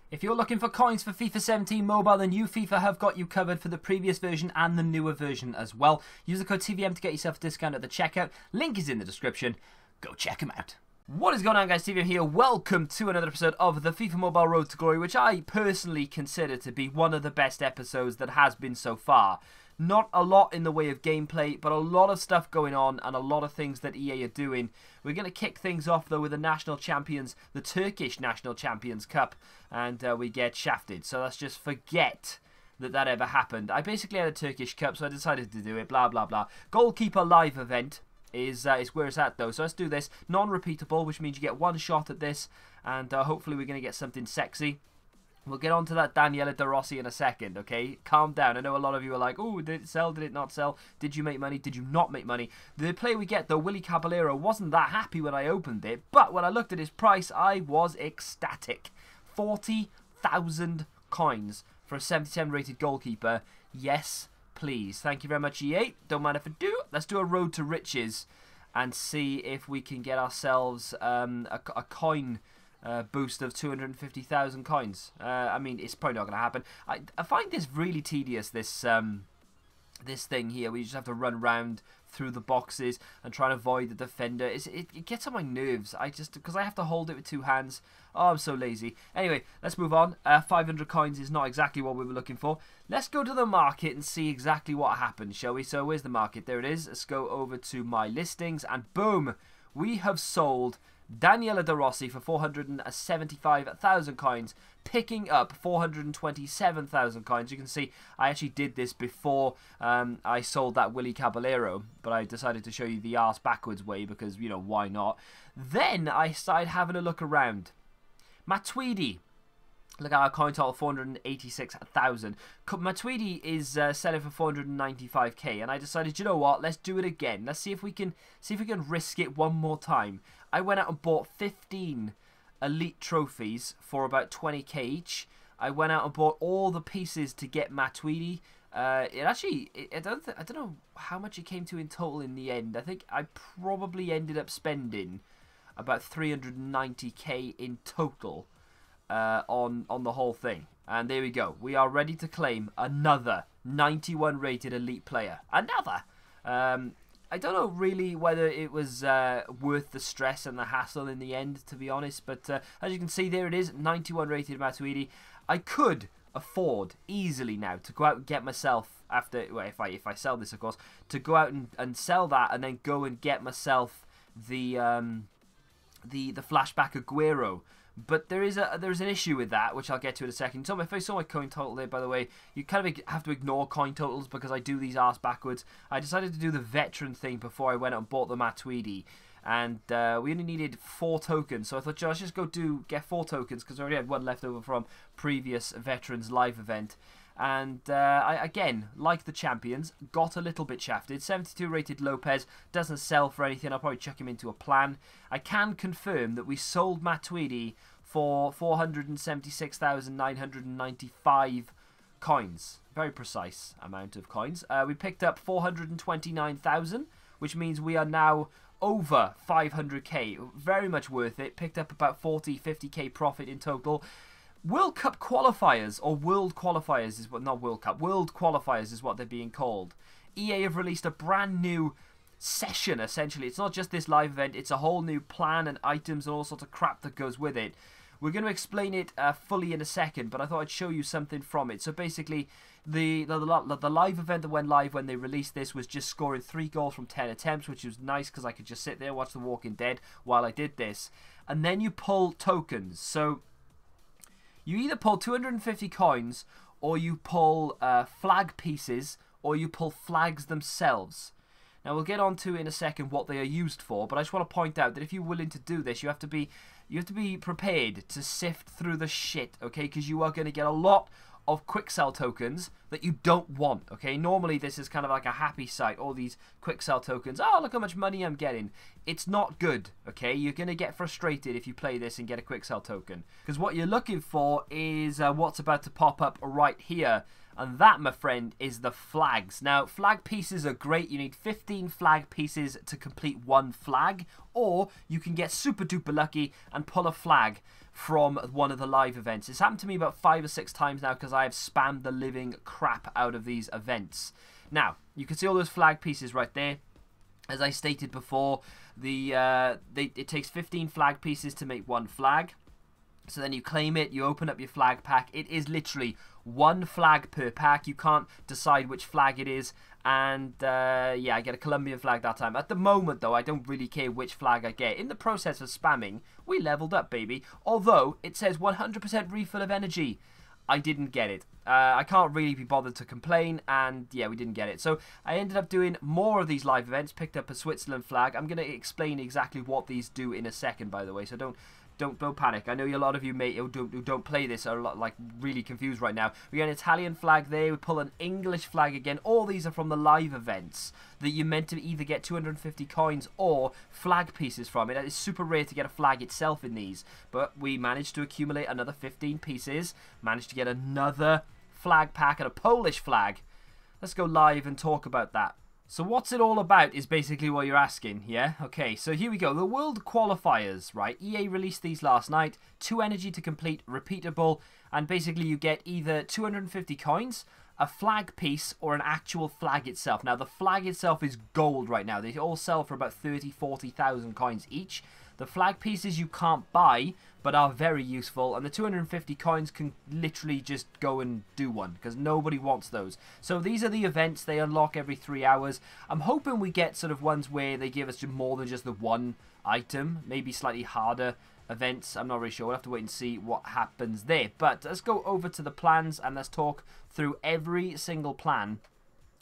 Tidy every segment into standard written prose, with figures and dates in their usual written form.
If you're looking for coins for FIFA 17 Mobile, then new FIFA have got you covered for the previous version and the newer version as well. Use the code TVM to get yourself a discount at the checkout. Link is in the description. Go check them out. What is going on, guys? TVM here. Welcome to another episode of the FIFA Mobile Road to Glory, which I personally consider to be one of the best episodes that has been so far. Not a lot in the way of gameplay, but a lot of stuff going on and a lot of things that EA are doing. We're going to kick things off, though, with the National Champions, the Turkish National Champions Cup, and we get shafted. So let's just forget that that ever happened. I basically had a Turkish Cup, so I decided to do it, blah, blah, blah. Goalkeeper live event is where it's at, though. So let's do this. Non-repeatable, which means you get one shot at this, and hopefully we're going to get something sexy. We'll get on to that Daniele De Rossi in a second, okay? Calm down. I know a lot of you are like, oh, did it sell? Did it not sell? Did you make money? Did you not make money? The player we get, though, Willy Caballero, wasn't that happy when I opened it, but when I looked at his price, I was ecstatic. 40,000 coins for a 77 rated goalkeeper. Yes, please. Thank you very much, EA. Don't mind if I do. Let's do a road to riches and see if we can get ourselves a coin boost of 250,000 coins. I mean, it's probably not going to happen. I find this really tedious, this thing here. We just have to run around through the boxes and try to avoid the defender. It gets on my nerves. Because I have to hold it with two hands. Oh, I'm so lazy. Anyway, let's move on. 500 coins is not exactly what we were looking for. Let's go to the market and see exactly what happened, shall we? So where's the market? There it is. Let's go over to my listings and boom, we have sold Daniele De Rossi for 475,000 coins, picking up 427,000 coins. You can see I actually did this before I sold that Willy Caballero, but I decided to show you the arse backwards way because, you know, why not? Then I started having a look around. Matuidi. Look at our coin total, 486,000. Matuidi is selling for 495k, and I decided, you know what? Let's do it again. Let's see if we can risk it one more time. I went out and bought 15 elite trophies for about 20k each. I went out and bought all the pieces to get Matuidi. I don't know how much it came to in total in the end. I think I probably ended up spending about 390k in total. On the whole thing. And there we go. We are ready to claim another 91 rated elite player. Another! I don't know really whether it was worth the stress and the hassle in the end, to be honest. But as you can see, there it is, 91 rated Matuidi. I could afford easily now to go out and get myself, after, well, if I sell this, of course, to go out and sell that and then go and get myself the flashback Aguero. But there's an issue with that, which I'll get to in a second. So if I saw my coin total there, by the way, you kind of have to ignore coin totals because I do these arse backwards. I decided to do the veteran thing before I went out and bought the Matuidi. And we only needed 4 tokens. So I thought, let's just go get 4 tokens because I already had one left over from previous Veterans Live event. And I, again, like the champions, got a little bit shafted. 72 rated Lopez, doesn't sell for anything. I'll probably chuck him into a plan. I can confirm that we sold Matuidi for 476,995 coins. Very precise amount of coins. We picked up 429,000, which means we are now over 500k. Very much worth it. Picked up about 50k profit in total. World Cup qualifiers, or World Qualifiers is what, not World Cup, World Qualifiers is what they're being called. EA have released a brand new session, essentially. It's not just this live event, it's a whole new plan and items and all sorts of crap that goes with it. We're going to explain it fully in a second, but I thought I'd show you something from it. So basically, the live event that went live when they released this was just scoring 3 goals from 10 attempts, which was nice because I could just sit there and watch The Walking Dead while I did this. And then you pull tokens. So you either pull 250 coins, or you pull flag pieces, or you pull flags themselves. Now we'll get on to in a second what they are used for, but I just want to point out that if you're willing to do this, you have to be prepared to sift through the shit, okay? Because you are going to get a lot of quick sell tokens that you don't want, okay? Normally this is kind of like a happy sight, all these quick sell tokens. Oh, look how much money I'm getting. It's not good, okay? You're going to get frustrated if you play this and get a quick sell token. Because what you're looking for is what's about to pop up right here. And that, my friend, is the flags. Now, flag pieces are great. You need 15 flag pieces to complete one flag. Or you can get super duper lucky and pull a flag from one of the live events. It's happened to me about 5 or 6 times now because I have spammed the living crap out of these events. Now, you can see all those flag pieces right there. As I stated before, it takes 15 flag pieces to make one flag. So then you claim it, you open up your flag pack. It is literally one flag per pack. You can't decide which flag it is. And yeah, I get a Colombian flag that time. At the moment, though, I don't really care which flag I get. In the process of spamming, we leveled up, baby. Although, it says 100% refill of energy. I didn't get it. I can't really be bothered to complain, and yeah, we didn't get it. So I ended up doing more of these live events, picked up a Switzerland flag. I'm going to explain exactly what these do in a second, by the way, so don't panic. I know a lot of you who don't play this are like really confused right now. We get an Italian flag there. We pull an English flag again. All these are from the live events that you're meant to either get 250 coins or flag pieces from. It is super rare to get a flag itself in these, but we managed to accumulate another 15 pieces. Managed to get another flag pack and a Polish flag. Let's go live and talk about that. So what's it all about is basically what you're asking, yeah? Okay, so here we go. The World Qualifiers, right? EA released these last night. 2 energy to complete, repeatable, and basically you get either 250 coins, a flag piece, or an actual flag itself. Now, the flag itself is gold right now. They all sell for about 30,000, 40,000 coins each. The flag pieces you can't buy, but are very useful, and the 250 coins can literally just go and do one, because nobody wants those. So these are the events. They unlock every 3 hours. I'm hoping we get sort of ones where they give us more than just the one item, maybe slightly harder events. I'm not really sure. We'll have to wait and see what happens there. But let's go over to the plans, and let's talk through every single plan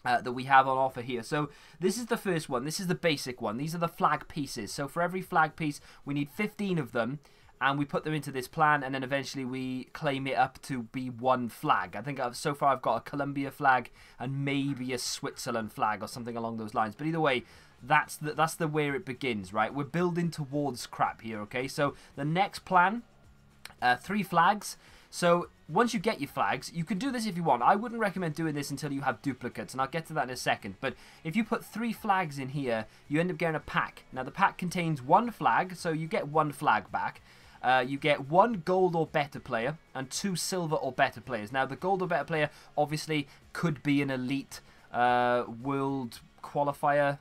that we have on offer here. So this is the first one. This is the basic one. These are the flag pieces. So for every flag piece, we need 15 of them, and we put them into this plan, and then eventually we claim it up to be one flag. I think so far I've got a Colombia flag and maybe a Switzerland flag or something along those lines. But either way, that's the where it begins, right? We're building towards crap here, okay? So the next plan, 3 flags. So once you get your flags, you can do this if you want. I wouldn't recommend doing this until you have duplicates, and I'll get to that in a second. But if you put 3 flags in here, you end up getting a pack. Now, the pack contains 1 flag, so you get 1 flag back. You get 1 gold or better player and 2 silver or better players. Now, the gold or better player obviously could be an elite world qualifier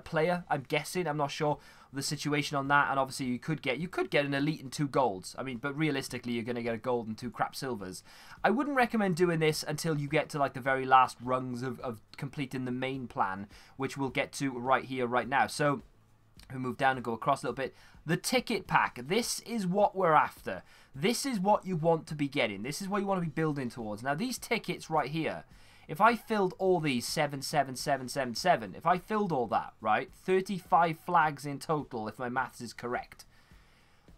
player, I'm guessing. I'm not sure the situation on that, and obviously you could get an elite and 2 golds. I mean, but realistically you're going to get a gold and 2 crap silvers. I wouldn't recommend doing this until you get to like the very last rungs of completing the main plan, which we'll get to right here, right now. So we move down and go across a little bit. The ticket pack, this is what we're after. This is what you want to be getting. This is what you want to be building towards. Now, these tickets right here, if I filled all these 77777, if I filled all that, right, 35 flags in total, if my maths is correct,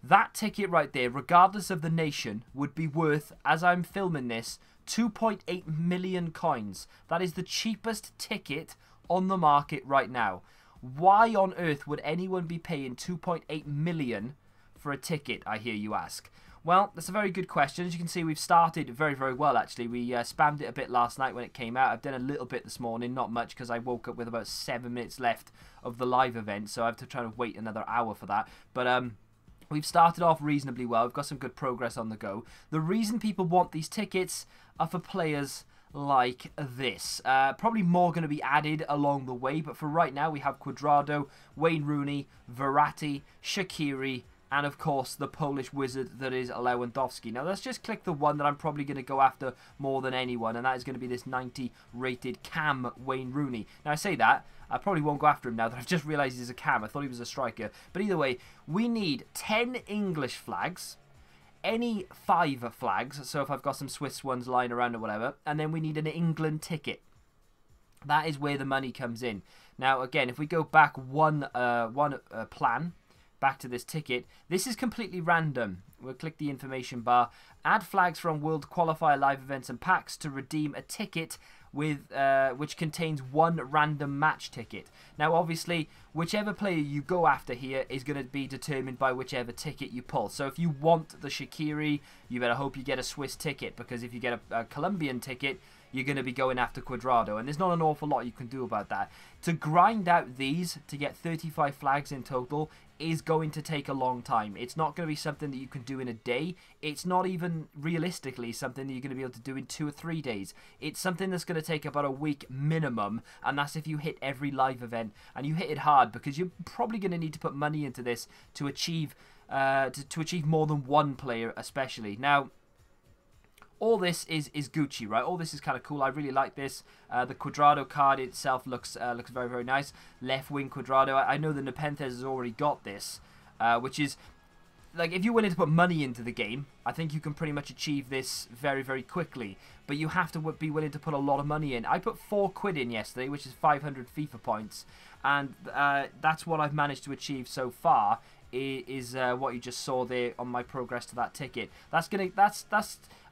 that ticket right there, regardless of the nation, would be worth, as I'm filming this, 2.8 million coins. That is the cheapest ticket on the market right now. Why on earth would anyone be paying 2.8 million for a ticket, I hear you ask? Well, that's a very good question. As you can see, we've started very, very well, actually. We spammed it a bit last night when it came out. I've done a little bit this morning, not much, because I woke up with about 7 minutes left of the live event, so I have to try to wait another hour for that. But we've started off reasonably well. We've got some good progress on the go. The reason people want these tickets are for players like this. Probably more going to be added along the way, but for right now, we have Cuadrado, Wayne Rooney, Verratti, Shaqiri, and of course the Polish wizard that is Lewandowski. Now let's just click the one that I'm probably going to go after more than anyone, and that is going to be this 90 rated cam Wayne Rooney. Now I say that, I probably won't go after him now that I've just realised he's a cam. I thought he was a striker. But either way, we need 10 English flags, any 5 flags, so if I've got some Swiss ones lying around or whatever, and then we need an England ticket. That is where the money comes in. Now again, if we go back one plan, back to this ticket, this is completely random. We'll click the information bar, add flags from World Qualifier live events and packs to redeem a ticket with which contains 1 random match ticket. Now obviously whichever player you go after here is going to be determined by whichever ticket you pull. So if you want the Shaqiri, you better hope you get a Swiss ticket, because if you get a Colombian ticket, you're going to be going after Cuadrado, and there's not an awful lot you can do about that. To grind out these to get 35 flags in total is going to take a long time. It's not going to be something that you can do in a day. It's not even realistically something that you're going to be able to do in 2 or 3 days. It's something that's going to take about a week minimum, and that's if you hit every live event, and you hit it hard, because you're probably going to need to put money into this to achieve more than one player especially. Now, all this is Gucci, right? All this is kind of cool. I really like this. The Cuadrado card itself looks very, very nice. Left wing Cuadrado. I know the Nepenthes has already got this, which is, like, if you're willing to put money into the game, I think you can pretty much achieve this very, very quickly. But you have to be willing to put a lot of money in. I put £4 in yesterday, which is 500 FIFA points, and that's what I've managed to achieve so far. Is what you just saw there on my progress to that ticket. That's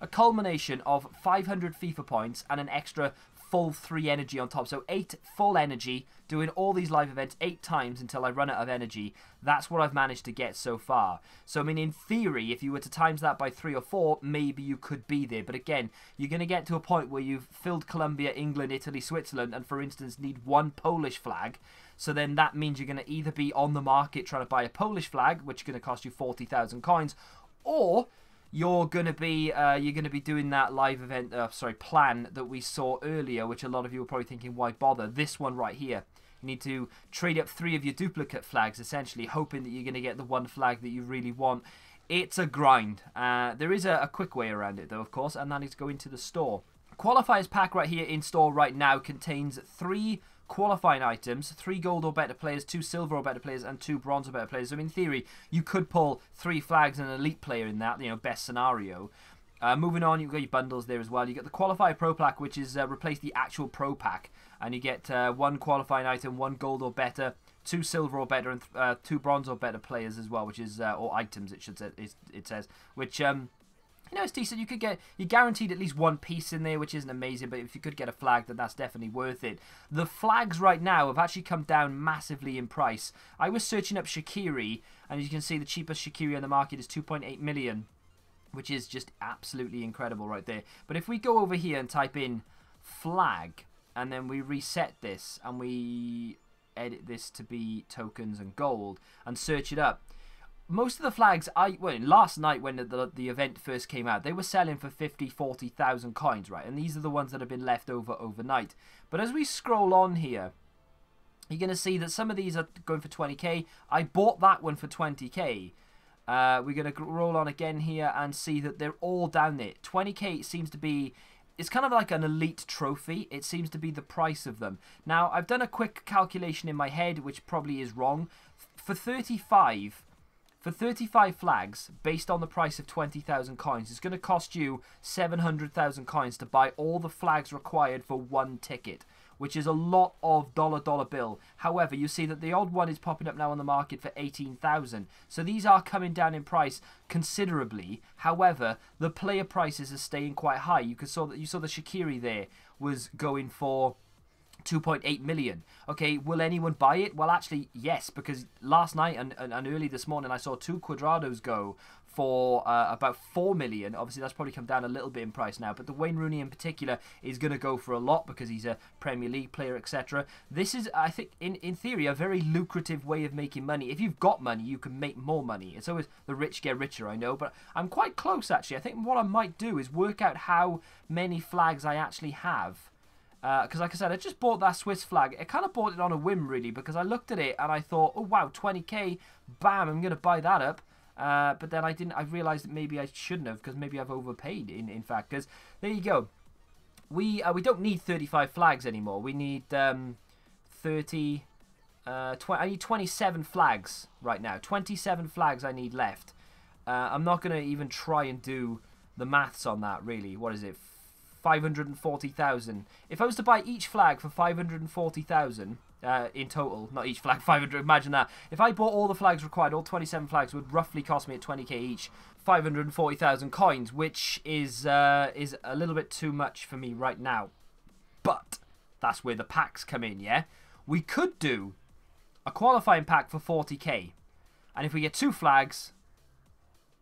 a culmination of 500 FIFA points and an extra full 3 energy on top. So 8 full energy, doing all these live events 8 times until I run out of energy. That's what I've managed to get so far. So I mean, in theory, if you were to times that by 3 or 4, maybe you could be there. But again, you're going to get to a point where you've filled Colombia, England, Italy, Switzerland, and for instance need 1 Polish flag. So then that means you're going to either be on the market trying to buy a Polish flag, which is going to cost you 40,000 coins, or you're going to be doing that live event, plan that we saw earlier, which a lot of you were probably thinking, why bother? This one right here. You need to trade up 3 of your duplicate flags, essentially, hoping that you're going to get the one flag that you really want. It's a grind. There is a quick way around it, though, of course, and that is to go into the store. Qualifiers pack right here in store right now contains 3 qualifying items, 3 gold or better players, 2 silver or better players, and 2 bronze or better players. So in theory, you could pull 3 flags and an elite player in that, best scenario. Moving on, you've got your bundles there as well. You get the qualifier pro pack, which is replace the actual pro pack, and you get 1 qualifying item, 1 gold or better, 2 silver or better, and 2 bronze or better players as well, which is or items it says, which it's decent. You're guaranteed at least 1 piece in there, which isn't amazing, but if you could get a flag, then that's definitely worth it. The flags right now have actually come down massively in price. I was searching up Shaqiri, and as you can see, the cheapest Shaqiri on the market is 2.8 million, which is just absolutely incredible right there. But if we go over here and type in flag, and then we reset this, and we edit this to be tokens and gold, and search it up, most of the flags, last night when the event first came out, they were selling for 50,000, 40,000 coins, right? And these are the ones that have been left over overnight. But as we scroll on here, you're going to see that some of these are going for 20k. I bought that one for 20k. We're going to roll on again here and see that they're all down there. 20k seems to be, it's kind of like an elite trophy. It seems to be the price of them. Now, I've done a quick calculation in my head, which probably is wrong. For 35 flags, based on the price of 20,000 coins, it's going to cost you 700,000 coins to buy all the flags required for 1 ticket, which is a lot of dollar bill. However, you see that the odd one is popping up now on the market for 18,000. So these are coming down in price considerably. However, the player prices are staying quite high. You saw the Shaqiri there was going for 2.8 million. Okay, will anyone buy it? Well, actually, yes, because last night and early this morning I saw 2 Cuadrados go for about 4 million. Obviously, that's probably come down a little bit in price now, but the Wayne Rooney in particular is going to go for a lot because he's a Premier League player, etc. This is, I think, in theory, a very lucrative way of making money. If you've got money, you can make more money. It's always the rich get richer, I know, but I'm quite close, actually. I think what I might do is work out how many flags I actually have. Because like I said, I just bought that Swiss flag. I kind of bought it on a whim, really, because I looked at it and I thought, oh wow, 20k, bam, I'm going to buy that up. But then I realised that maybe I shouldn't have, because maybe I've overpaid, in fact. Because there you go. We don't need 35 flags anymore. We need 30... I need 27 flags right now. 27 flags I need left. I'm not going to even try and do the maths on that, really. What is it? 540,000. If I was to buy each flag for 540,000 in total, not each flag 500, imagine that. If I bought all the flags required, all 27 flags would roughly cost me at 20k each, 540,000 coins, which is a little bit too much for me right now. But that's where the packs come in, yeah? We could do a qualifying pack for 40k. And if we get 2 flags,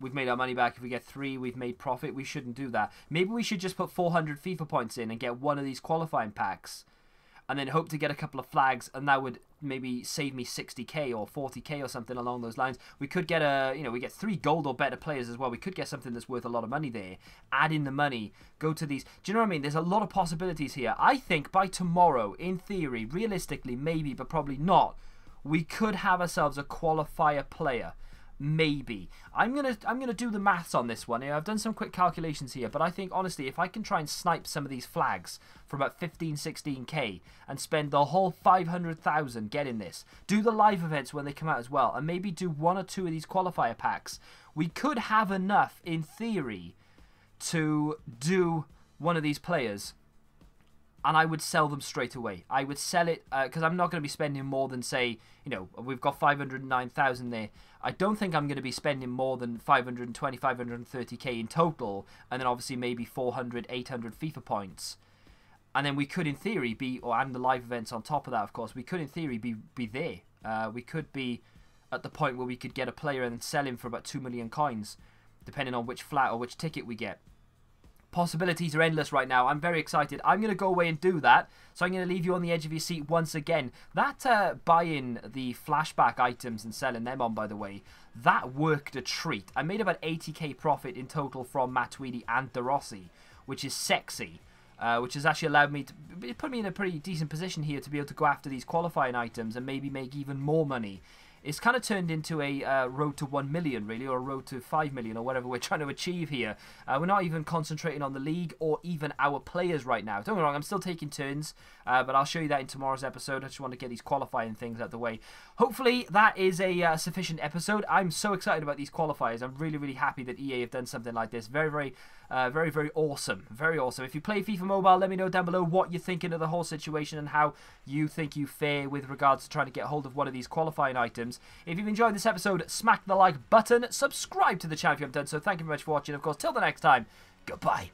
we've made our money back. If we get 3, we've made profit. We shouldn't do that. Maybe we should just put 400 FIFA points in and get one of these qualifying packs. And then hope to get a couple of flags, and that would maybe save me 60k or 40k or something along those lines. We could get we get 3 gold or better players as well. We could get something that's worth a lot of money there. Add in the money, go to these. Do you know what I mean? There's a lot of possibilities here. I think by tomorrow, in theory, realistically, maybe, but probably not, we could have ourselves a qualifier player. Maybe. I'm gonna do the maths on this one. I've done some quick calculations here, but I think honestly, if I can try and snipe some of these flags for about 15-16k and spend the whole 500,000 getting this, do the live events when they come out as well, and maybe do 1 or 2 of these qualifier packs, we could have enough in theory to do one of these players. And I would sell them straight away. I would sell it because I'm not going to be spending more than, say, we've got 509,000 there. I don't think I'm going to be spending more than 520, 530k in total. And then obviously maybe 400, 800 FIFA points. And then we could in theory and the live events on top of that, of course, we could in theory be there. We could be at the point where we could get a player and sell him for about 2 million coins, depending on which flat or which ticket we get. Possibilities are endless right now. I'm very excited. I'm going to go away and do that. So I'm going to leave you on the edge of your seat once again. That buying the flashback items and selling them on, by the way, that worked a treat. I made about 80k profit in total from Matuidi and De Rossi, which is sexy. Which has actually allowed me to put me in a pretty decent position here to be able to go after these qualifying items and maybe make even more money. It's kind of turned into a road to 1 million, really, or a road to 5 million, or whatever we're trying to achieve here. We're not even concentrating on the league or even our players right now. Don't get me wrong, I'm still taking turns, but I'll show you that in tomorrow's episode. I just want to get these qualifying things out of the way. Hopefully, that is a sufficient episode. I'm so excited about these qualifiers. I'm really, really happy that EA have done something like this. Very, very awesome. Very awesome. If you play FIFA Mobile, let me know down below what you're thinking of the whole situation and how you think you fare with regards to trying to get hold of one of these qualifying items. If you've enjoyed this episode, smack the like button, subscribe to the channel if you haven't done so. Thank you very much for watching. Of course, till the next time, goodbye.